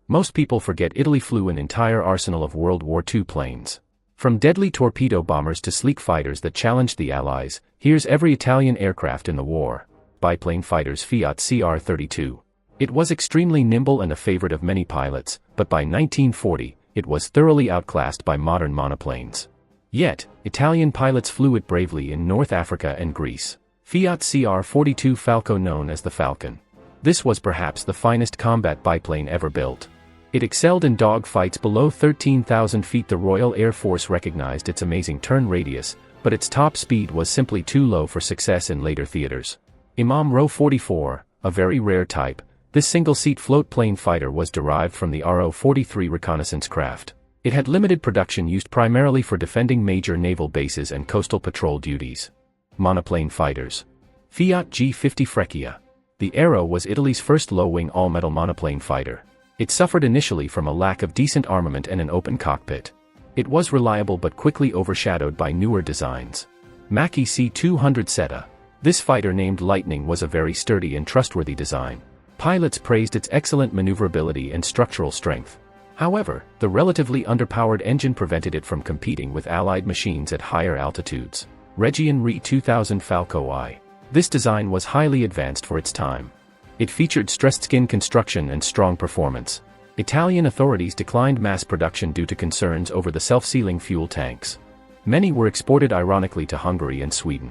Most people forget Italy flew an entire arsenal of World War II planes. From deadly torpedo bombers to sleek fighters that challenged the Allies, here's every Italian aircraft in the war. Biplane Fighters Fiat CR-32. It was extremely nimble and a favorite of many pilots, but by 1940, it was thoroughly outclassed by modern monoplanes. Yet, Italian pilots flew it bravely in North Africa and Greece. Fiat CR-42 Falco, known as the Falcon. This was perhaps the finest combat biplane ever built. It excelled in dogfights below 13,000 feet. The Royal Air Force recognized its amazing turn radius, but its top speed was simply too low for success in later theaters. Imam RO-44, a very rare type, this single-seat floatplane fighter was derived from the RO-43 reconnaissance craft. It had limited production, used primarily for defending major naval bases and coastal patrol duties. Monoplane fighters. Fiat G50 Freccia. The Aero was Italy's first low-wing all-metal monoplane fighter. It suffered initially from a lack of decent armament and an open cockpit. It was reliable but quickly overshadowed by newer designs. Macchi C200 Setta. This fighter, named Lightning, was a very sturdy and trustworthy design. Pilots praised its excellent maneuverability and structural strength. However, the relatively underpowered engine prevented it from competing with Allied machines at higher altitudes. Reggiane Re 2000 Falco I. This design was highly advanced for its time. It featured stressed skin construction and strong performance. Italian authorities declined mass production due to concerns over the self-sealing fuel tanks. Many were exported ironically to Hungary and Sweden.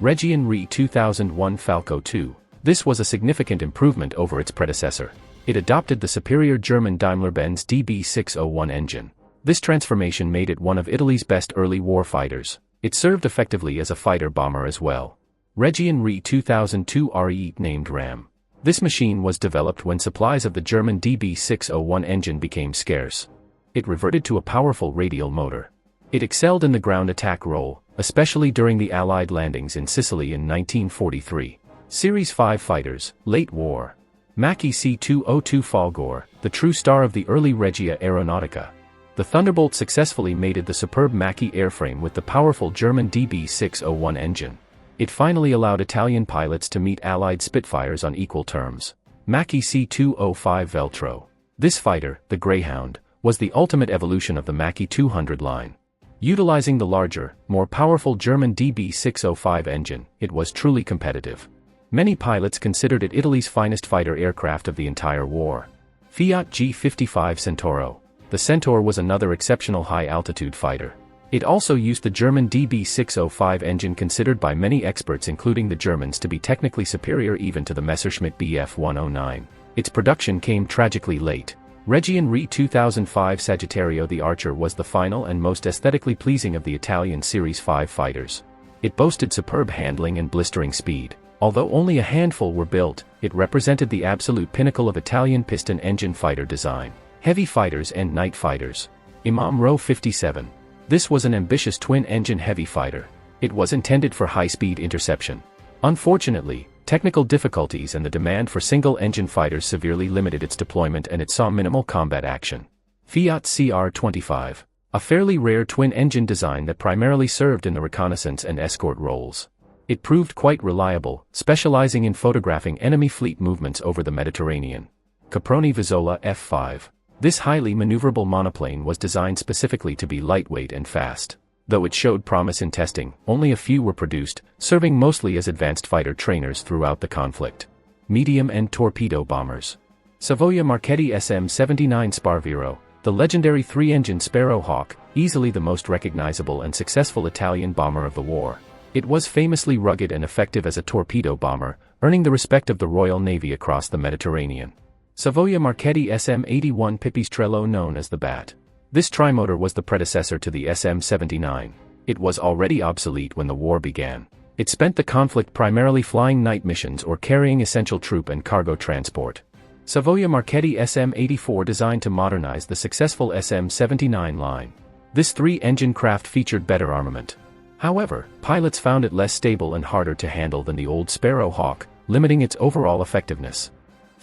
Reggiane Re 2001 Falco II. This was a significant improvement over its predecessor. It adopted the superior German Daimler-Benz DB601 engine. This transformation made it one of Italy's best early war fighters. It served effectively as a fighter-bomber as well. Reggiane Re 2002 RE, named Ram. This machine was developed when supplies of the German DB601 engine became scarce. It reverted to a powerful radial motor. It excelled in the ground attack role, especially during the Allied landings in Sicily in 1943. Series 5 fighters, late war. Macchi C202 Folgore, the true star of the early Regia Aeronautica. The Thunderbolt successfully mated the superb Macchi airframe with the powerful German DB601 engine. It finally allowed Italian pilots to meet Allied Spitfires on equal terms. Macchi C205 Veltro. This fighter, the Greyhound, was the ultimate evolution of the Macchi 200 line. Utilizing the larger, more powerful German DB605 engine, it was truly competitive. Many pilots considered it Italy's finest fighter aircraft of the entire war. Fiat G55 Centauro. The Centaur was another exceptional high-altitude fighter. It also used the German DB605 engine, considered by many experts including the Germans to be technically superior even to the Messerschmitt Bf 109. Its production came tragically late. Reggiane Re 2005 Sagittario. The Archer was the final and most aesthetically pleasing of the Italian Series 5 fighters. It boasted superb handling and blistering speed. Although only a handful were built, it represented the absolute pinnacle of Italian piston engine fighter design. Heavy fighters and night fighters. Imam RO 57. This was an ambitious twin-engine heavy fighter. It was intended for high-speed interception. Unfortunately, technical difficulties and the demand for single-engine fighters severely limited its deployment, and it saw minimal combat action. Fiat CR-25. A fairly rare twin-engine design that primarily served in the reconnaissance and escort roles. It proved quite reliable, specializing in photographing enemy fleet movements over the Mediterranean. Caproni Vizzola F5. This highly maneuverable monoplane was designed specifically to be lightweight and fast. Though it showed promise in testing, only a few were produced, serving mostly as advanced fighter trainers throughout the conflict. Medium and torpedo bombers. Savoia-Marchetti SM79 Sparviero, the legendary three-engine Sparrow Hawk, easily the most recognizable and successful Italian bomber of the war. It was famously rugged and effective as a torpedo bomber, earning the respect of the Royal Navy across the Mediterranean. Savoia-Marchetti SM81 Pipistrello, known as the Bat. This trimotor was the predecessor to the SM79. It was already obsolete when the war began. It spent the conflict primarily flying night missions or carrying essential troop and cargo transport. Savoia-Marchetti SM84, designed to modernize the successful SM79 line. This three-engine craft featured better armament. However, pilots found it less stable and harder to handle than the old Sparrow Hawk, limiting its overall effectiveness.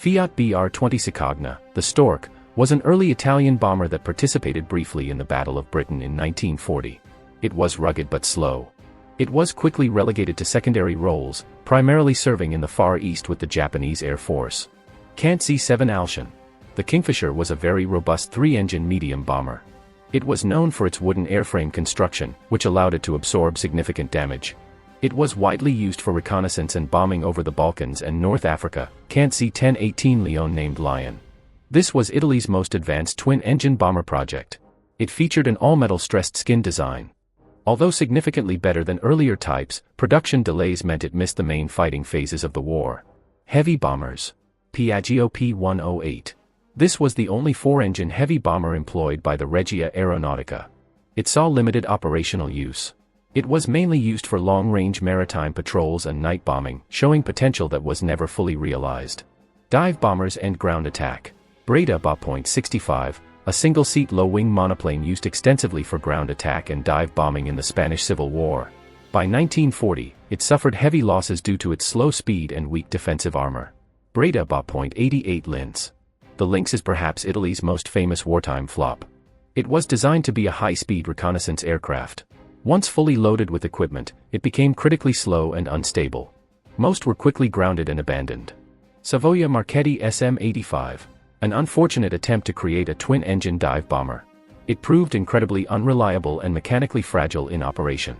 Fiat BR-20 Cicogna, the Stork, was an early Italian bomber that participated briefly in the Battle of Britain in 1940. It was rugged but slow. It was quickly relegated to secondary roles, primarily serving in the Far East with the Japanese Air Force. Cant C7 Alcyon. The Kingfisher was a very robust three-engine medium bomber. It was known for its wooden airframe construction, which allowed it to absorb significant damage. It was widely used for reconnaissance and bombing over the Balkans and North Africa. Can't see 1018 Lion named Lion. This was Italy's most advanced twin-engine bomber project. It featured an all-metal stressed skin design. Although significantly better than earlier types, production delays meant it missed the main fighting phases of the war. Heavy bombers. Piaggio P108. This was the only four-engine heavy bomber employed by the Regia Aeronautica. It saw limited operational use. It was mainly used for long-range maritime patrols and night bombing, showing potential that was never fully realized. Dive bombers and ground attack. Breda Ba.65, a single-seat low-wing monoplane used extensively for ground attack and dive bombing in the Spanish Civil War. By 1940, it suffered heavy losses due to its slow speed and weak defensive armor. Breda Ba.88 Lynx. The Lynx is perhaps Italy's most famous wartime flop. It was designed to be a high-speed reconnaissance aircraft. Once fully loaded with equipment, it became critically slow and unstable. Most were quickly grounded and abandoned. Savoia-Marchetti SM75. An unfortunate attempt to create a twin-engine dive bomber. It proved incredibly unreliable and mechanically fragile in operation.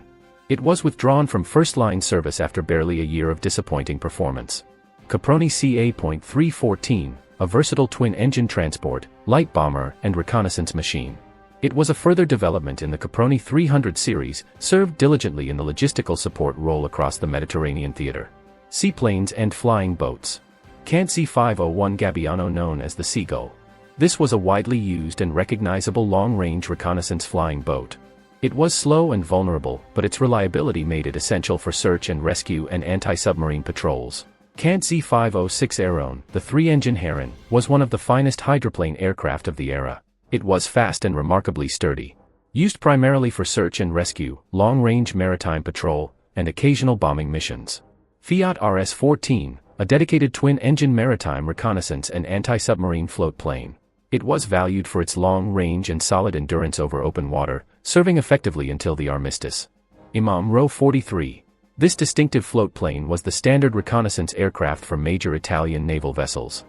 It was withdrawn from first-line service after barely a year of disappointing performance. Caproni CA.314, a versatile twin-engine transport, light bomber, and reconnaissance machine. It was a further development in the Caproni 300 series, served diligently in the logistical support role across the Mediterranean theater. Seaplanes and flying boats. Can't see 501 Gabbiano known as the Seagull. This was a widely used and recognizable long-range reconnaissance flying boat. It was slow and vulnerable, but its reliability made it essential for search and rescue and anti-submarine patrols. Can't see 506 Aeron, the three-engine Heron, was one of the finest hydroplane aircraft of the era. It was fast and remarkably sturdy. Used primarily for search and rescue, long-range maritime patrol, and occasional bombing missions. Fiat RS-14, a dedicated twin-engine maritime reconnaissance and anti-submarine float plane. It was valued for its long range and solid endurance over open water, serving effectively until the armistice. Imam Ro 43. This distinctive float plane was the standard reconnaissance aircraft for major Italian naval vessels.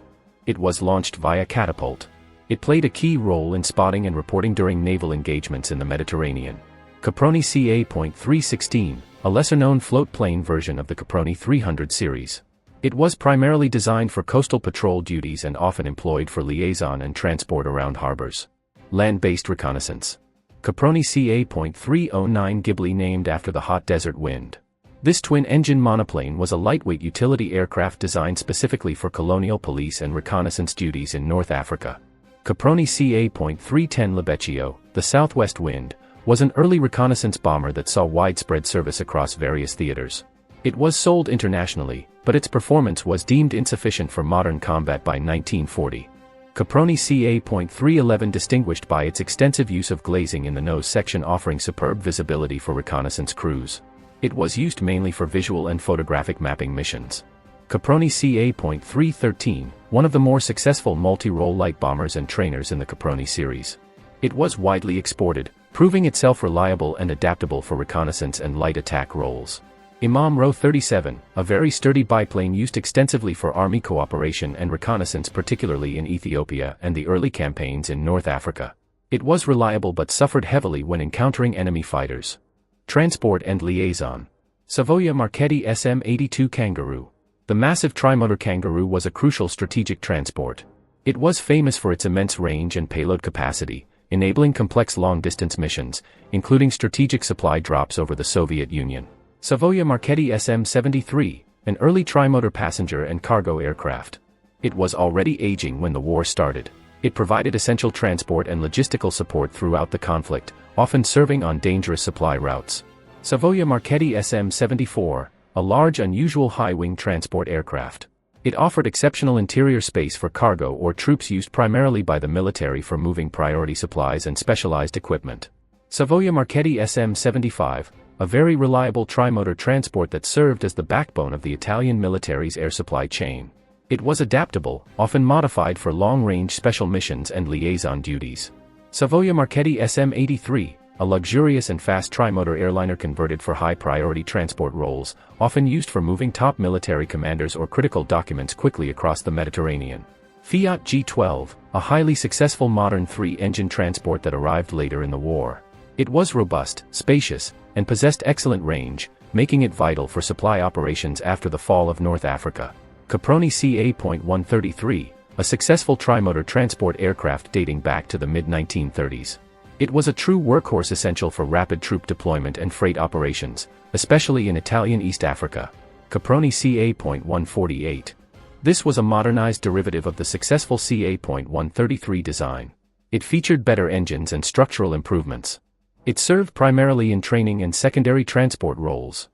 It was launched via catapult. It played a key role in spotting and reporting during naval engagements in the Mediterranean. Caproni CA.316, a lesser-known float plane version of the Caproni 300 series. It was primarily designed for coastal patrol duties and often employed for liaison and transport around harbors. Land-based reconnaissance. Caproni CA.309 Ghibli named after the hot desert wind. This twin-engine monoplane was a lightweight utility aircraft designed specifically for colonial police and reconnaissance duties in North Africa. Caproni CA.310 Libeccio, the Southwest Wind, was an early reconnaissance bomber that saw widespread service across various theaters. It was sold internationally, but its performance was deemed insufficient for modern combat by 1940. Caproni CA.311 distinguished by its extensive use of glazing in the nose section offering superb visibility for reconnaissance crews. It was used mainly for visual and photographic mapping missions. Caproni CA.313, one of the more successful multi-role light bombers and trainers in the Caproni series. It was widely exported, proving itself reliable and adaptable for reconnaissance and light attack roles. Imam Ro 37, a very sturdy biplane used extensively for army cooperation and reconnaissance particularly in Ethiopia and the early campaigns in North Africa. It was reliable but suffered heavily when encountering enemy fighters. Transport and liaison. Savoia-Marchetti SM82 Kangaroo. The massive trimotor Kangaroo was a crucial strategic transport. It was famous for its immense range and payload capacity, enabling complex long-distance missions, including strategic supply drops over the Soviet Union. Savoia-Marchetti SM73, an early trimotor passenger and cargo aircraft. It was already aging when the war started. It provided essential transport and logistical support throughout the conflict, often serving on dangerous supply routes. Savoia-Marchetti SM74, a large unusual high-wing transport aircraft. It offered exceptional interior space for cargo or troops used primarily by the military for moving priority supplies and specialized equipment. Savoia-Marchetti SM75, a very reliable trimotor transport that served as the backbone of the Italian military's air supply chain. It was adaptable, often modified for long-range special missions and liaison duties. Savoia-Marchetti SM83, a luxurious and fast trimotor airliner converted for high-priority transport roles, often used for moving top military commanders or critical documents quickly across the Mediterranean. Fiat G12, a highly successful modern three-engine transport that arrived later in the war. It was robust, spacious, and possessed excellent range, making it vital for supply operations after the fall of North Africa. Caproni CA.133, a successful trimotor transport aircraft dating back to the mid-1930s. It was a true workhorse essential for rapid troop deployment and freight operations, especially in Italian East Africa. Caproni CA.148. This was a modernized derivative of the successful CA.133 design. It featured better engines and structural improvements. It served primarily in training and secondary transport roles.